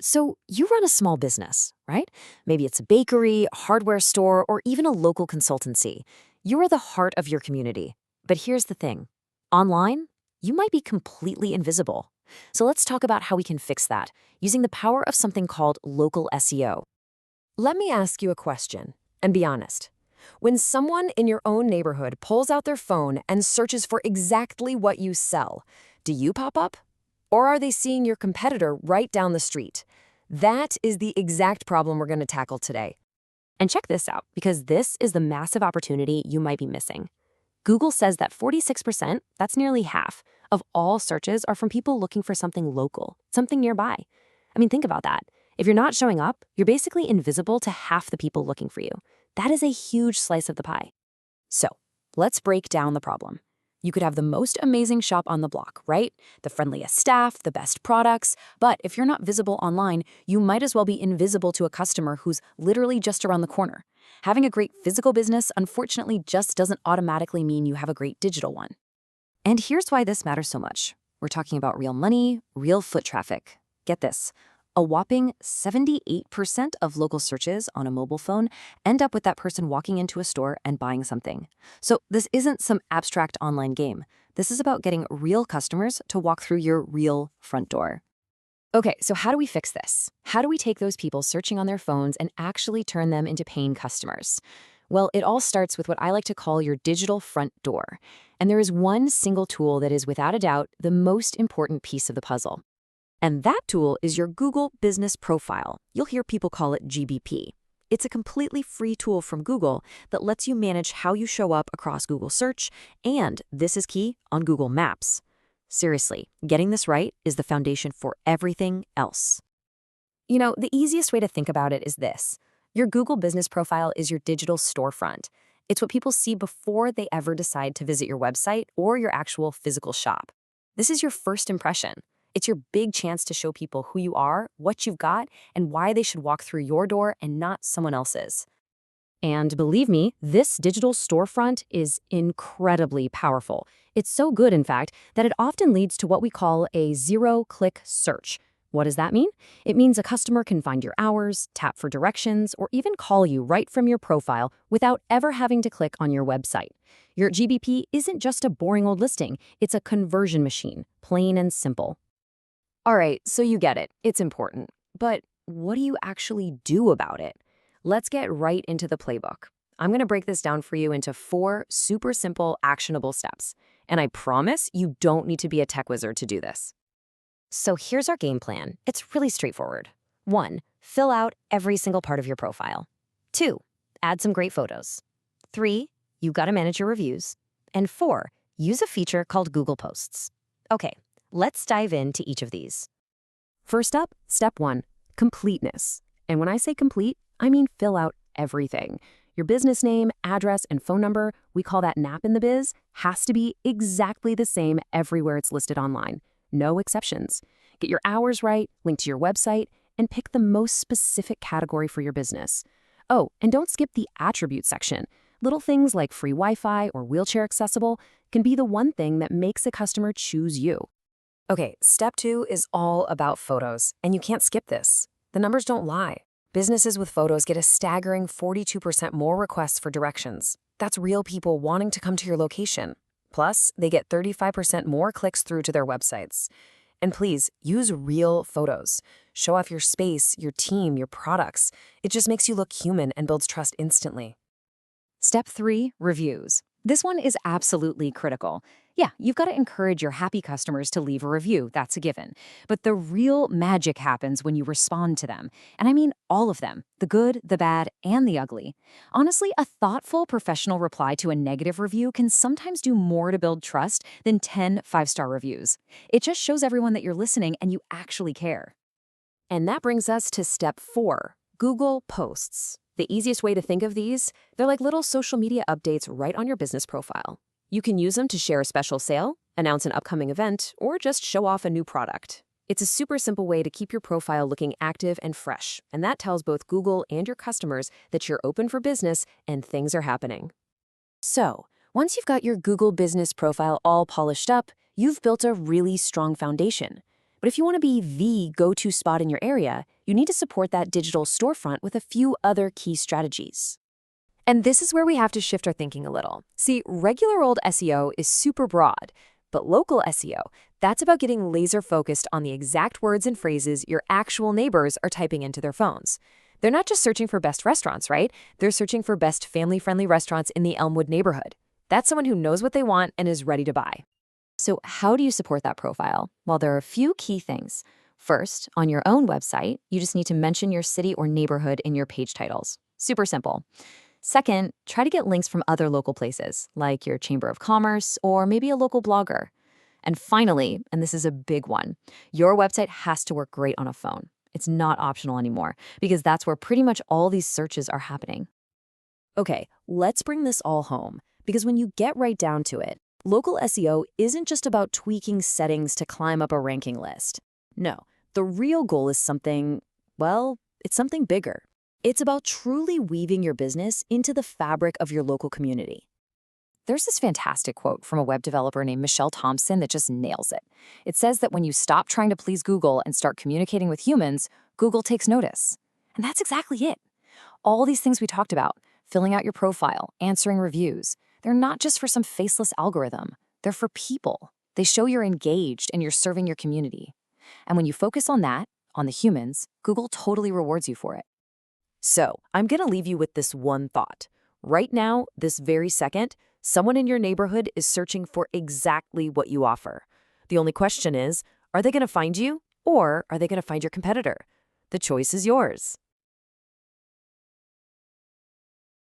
So you run a small business, right? Maybe it's a bakery, a hardware store, or even a local consultancy. You are the heart of your community. But here's the thing. Online, you might be completely invisible. So let's talk about how we can fix that using the power of something called local SEO. Let me ask you a question, and be honest. When someone in your own neighborhood pulls out their phone and searches for exactly what you sell, do you pop up? Or are they seeing your competitor right down the street? That is the exact problem we're going to tackle today. And check this out, because this is the massive opportunity you might be missing. Google says that 46%, that's nearly half, of all searches are from people looking for something local, something nearby. I mean, think about that. If you're not showing up, you're basically invisible to half the people looking for you. That is a huge slice of the pie. So, let's break down the problem. You could have the most amazing shop on the block, right? The friendliest staff, the best products. But if you're not visible online, you might as well be invisible to a customer who's literally just around the corner. Having a great physical business, unfortunately, just doesn't automatically mean you have a great digital one. And here's why this matters so much. We're talking about real money, real foot traffic. Get this. A whopping 78% of local searches on a mobile phone end up with that person walking into a store and buying something. So this isn't some abstract online game. This is about getting real customers to walk through your real front door. Okay, so how do we fix this? How do we take those people searching on their phones and actually turn them into paying customers? Well, it all starts with what I like to call your digital front door. And there is one single tool that is, without a doubt, the most important piece of the puzzle. And that tool is your Google Business Profile. You'll hear people call it GBP. It's a completely free tool from Google that lets you manage how you show up across Google Search, and this is key, on Google Maps. Seriously, getting this right is the foundation for everything else. You know, the easiest way to think about it is this. Your Google Business Profile is your digital storefront. It's what people see before they ever decide to visit your website or your actual physical shop. This is your first impression. It's your big chance to show people who you are, what you've got, and why they should walk through your door and not someone else's. And believe me, this digital storefront is incredibly powerful. It's so good, in fact, that it often leads to what we call a zero-click search. What does that mean? It means a customer can find your hours, tap for directions, or even call you right from your profile without ever having to click on your website. Your GBP isn't just a boring old listing, it's a conversion machine, plain and simple. All right, so you get it. It's important. But what do you actually do about it? Let's get right into the playbook. I'm going to break this down for you into 4 super simple, actionable steps. And I promise you don't need to be a tech wizard to do this. So here's our game plan. It's really straightforward. 1. Fill out every single part of your profile. 2. Add some great photos. 3. You got to manage your reviews. And 4. Use a feature called Google Posts. Okay. Let's dive into each of these. First up, step 1, completeness. And when I say complete, I mean fill out everything. Your business name, address, and phone number, we call that NAP in the biz, has to be exactly the same everywhere it's listed online. No exceptions. Get your hours right, link to your website, and pick the most specific category for your business. Oh, and don't skip the attribute section. Little things like free Wi-Fi or wheelchair accessible can be the one thing that makes a customer choose you. Okay, step 2 is all about photos, and you can't skip this. The numbers don't lie. Businesses with photos get a staggering 42% more requests for directions. That's real people wanting to come to your location. Plus, they get 35% more clicks through to their websites. And please, use real photos. Show off your space, your team, your products. It just makes you look human and builds trust instantly. Step 3, reviews. This one is absolutely critical. Yeah, you've got to encourage your happy customers to leave a review, that's a given. But the real magic happens when you respond to them. And I mean all of them, the good, the bad, and the ugly. Honestly, a thoughtful, professional reply to a negative review can sometimes do more to build trust than 10 5-star reviews. It just shows everyone that you're listening and you actually care. And that brings us to step 4, Google Posts. The easiest way to think of these, they're like little social media updates right on your business profile. You can use them to share a special sale, announce an upcoming event, or just show off a new product. It's a super simple way to keep your profile looking active and fresh, and that tells both Google and your customers that you're open for business and things are happening. So, once you've got your Google Business Profile all polished up, you've built a really strong foundation. But if you want to be the go-to spot in your area, you need to support that digital storefront with a few other key strategies. And this is where we have to shift our thinking a little. See, regular old SEO is super broad, but local SEO, that's about getting laser focused on the exact words and phrases your actual neighbors are typing into their phones. They're not just searching for best restaurants, right? They're searching for best family-friendly restaurants in the Elmwood neighborhood. That's someone who knows what they want and is ready to buy. So how do you support that profile? Well, there are a few key things. First, on your own website, you just need to mention your city or neighborhood in your page titles. Super simple. Second, try to get links from other local places, like your Chamber of Commerce or maybe a local blogger. And finally, and this is a big one, your website has to work great on a phone. It's not optional anymore, because that's where pretty much all these searches are happening. Okay, let's bring this all home, because when you get right down to it, local SEO isn't just about tweaking settings to climb up a ranking list. No, the real goal is something, well, it's something bigger. It's about truly weaving your business into the fabric of your local community. There's this fantastic quote from a web developer named Michelle Thompson that just nails it. It says that when you stop trying to please Google and start communicating with humans, Google takes notice. And that's exactly it. All these things we talked about, filling out your profile, answering reviews, they're not just for some faceless algorithm. They're for people. They show you're engaged and you're serving your community. And when you focus on that, on the humans, Google totally rewards you for it. So, I'm going to leave you with this one thought. Right now, this very second, someone in your neighborhood is searching for exactly what you offer. The only question is, are they going to find you, or are they going to find your competitor? The choice is yours.